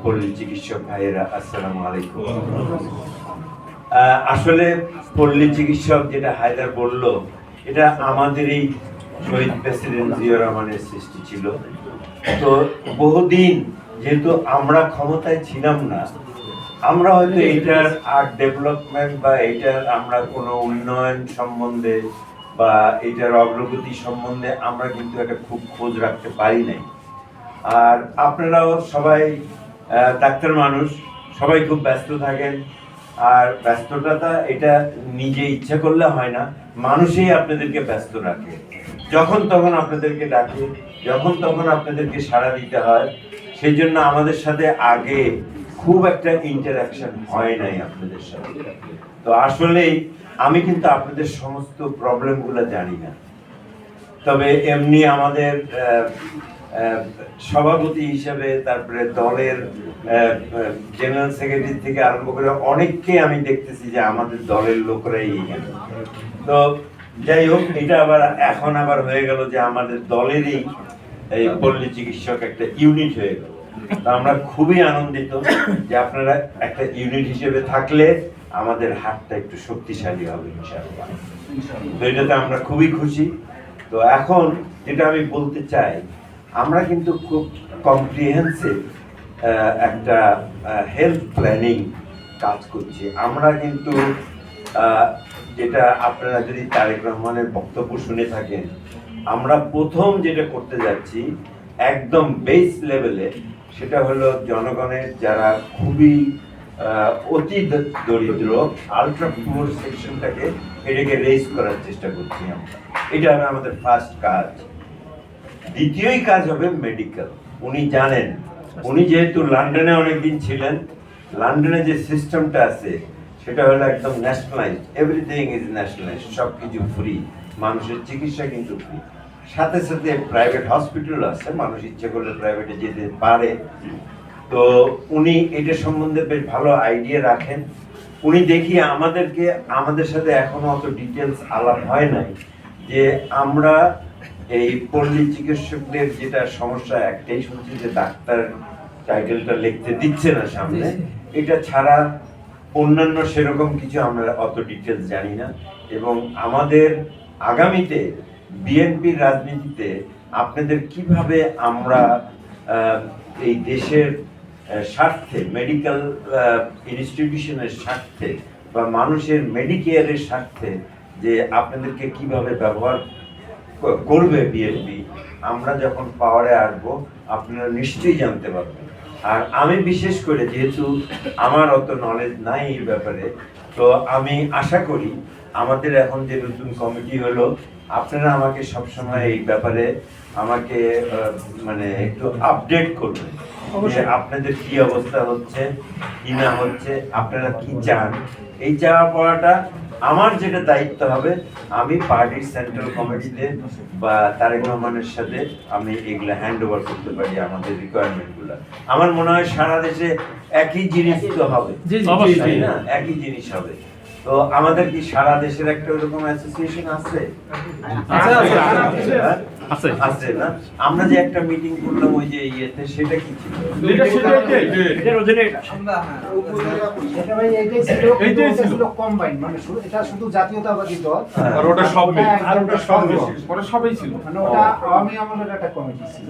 পল্লী চিকিৎসক ভাইয়েরা, আসসালামু আলাইকুম। আসলে পল্লী চিকিৎসক যেটা হায়দার বলল, এটা আমাদেরই শহীদ প্রেসিডেন্ট জিয়া রহমানের সৃষ্টি ছিল। তো বহুদিন যেহেতু আমরা ক্ষমতায় ছিলাম না, আমরা হয়তো এটার আর্ট ডেভেলপমেন্ট বা এটার আমরা কোনো উন্নয়ন সম্বন্ধে বা এটার অগ্রগতি সম্বন্ধে আমরা কিন্তু একটা খুব খোঁজ রাখতে পারি নাই। আর আপনারাও সবাই ডাক্তার মানুষ, সবাই খুব ব্যস্ত থাকেন। আর ব্যস্ততা এটা নিজে ইচ্ছা করলে হয় না, মানুষই আপনাদেরকে ব্যস্ত রাখে। যখন তখন আপনাদেরকে ডাকে, যখন তখন আপনাদেরকে সাড়া দিতে হয়। সেই জন্য আমাদের সাথে আগে খুব একটা ইন্টারাকশন হয় নাই আপনাদের সাথে। তো আসলেই আমি কিন্তু আপনাদের সমস্ত প্রবলেমগুলো জানি না, তবে এমনি আমাদের সভাপতি হিসেবে, তারপরে দলের জেনারেল সেক্রেটারি থেকে আরম্ভ করে অনেককে আমি দেখতেছি যে আমাদের দলের লোকরাই এখানে। তো যাই হোক, এটা আবার এখন আবার হয়ে গেল যে আমাদের দলেরই এই পল্লী চিকিৎসক একটা ইউনিট হয়ে গেল। তো আমরা খুবই আনন্দিত যে আপনারা একটা ইউনিট হিসেবে থাকলে আমাদের হাতটা একটু শক্তিশালী হবে ইনশাআল্লাহ। তো এটাতে আমরা খুবই খুশি। তো এখন যেটা আমি বলতে চাই, আমরা কিন্তু খুব কম্প্রিহেন্সিভ একটা হেলথ প্ল্যানিং কাজ করছি। আমরা কিন্তু যেটা আপনারা যদি তারেক রহমানের বক্তব্য শুনে থাকেন, আমরা প্রথম যেটা করতে যাচ্ছি একদম বেস লেভেলে, সেটা হলো জনগণের যারা খুবই অতি দরিদ্র, আলট্রা পুয়ার সেকশনটাকে এটাকে রেজ করার চেষ্টা করছি আমরা। এটা হবে আমাদের ফার্স্ট কাজ। দ্বিতীয়ই কাজ হবে মেডিকেল। উনি জানেন, উনি যেহেতু লন্ডনে অনেকদিন ছিলেন, লন্ডনে যে সিস্টেমটা আছে সেটা হলো একদম ন্যাশনালাইজড, এভরিথিং ইজ ন্যাশনালাইজড, সব কিছু ফ্রি, মানুষের চিকিৎসা কিন্তু ফ্রি। সাথে সাথে প্রাইভেট হসপিটাল আছে, মানুষ ইচ্ছে করলে প্রাইভেটে যেতে পারে। তো উনি এটা সম্বন্ধে বেশ ভালো আইডিয়া রাখেন। উনি দেখি আমাদের সাথে এখনো অত ডিটেলস আলাপ হয় নাই যে আমরা এই পল্লী চিকিৎসকদের যেটা সমস্যা, একটাই শুনছি যে ডাক্তার টাইটেলটা লিখতে দিচ্ছে না সামনে। এটা ছাড়া অন্যান্য সেরকম কিছু আমরা অত ডিটেলস জানি না। এবং আমাদের আগামীতে বিএনপির রাজনীতিতে আপনাদের কিভাবে আমরা এই দেশের স্বার্থে, মেডিকেল ইনস্টিটিউশনের স্বার্থে বা মানুষের মেডিকেয়ারের স্বার্থে যে আপনাদেরকে কিভাবে ব্যবহার করবে বিএনপি, আমরা যখন পাওয়ারে আসবো আপনারা নিশ্চয়ই জানতে পারবেন। আর আমি বিশেষ করে, যেহেতু আমার অত নলেজ নাই এই ব্যাপারে, তো আমি আশা করি আমাদের এখন যে নতুন কমিটি হলো, আপনারা আমাকে সবসময় এই ব্যাপারে আমাকে মানে একটু আপডেট করবেন যে আপনাদের কি অবস্থা হচ্ছে, কি না হচ্ছে, আপনারা কি চান। এই চাওয়া পাওয়াটা আমার যেটা দায়িত্ব হবে, আমি পার্টির সেন্ট্রাল কমিটিতে বা তারেক রহমানের সাথে আমি এগুলো হ্যান্ড ওভার করতে পারি আমাদের রিকোয়ারমেন্টগুলো। আমার মনে হয় সারা দেশে একই জিনিস তো হবে, তাই না? একই জিনিস হবে। তো আমাদের কি সারা দেশের একটা ওরকম অ্যাসোসিয়েশন আছে? আছে না? আমরা যে একটা মিটিং করলাম ওই যে ইয়েতে, সেটা কি ছিল? এটা শুধু জাতীয়তাবাদী দল, আর ওটা সব সবাই ছিল, মানে ওটা আওয়ামী আমলের একটা কমিটি ছিল।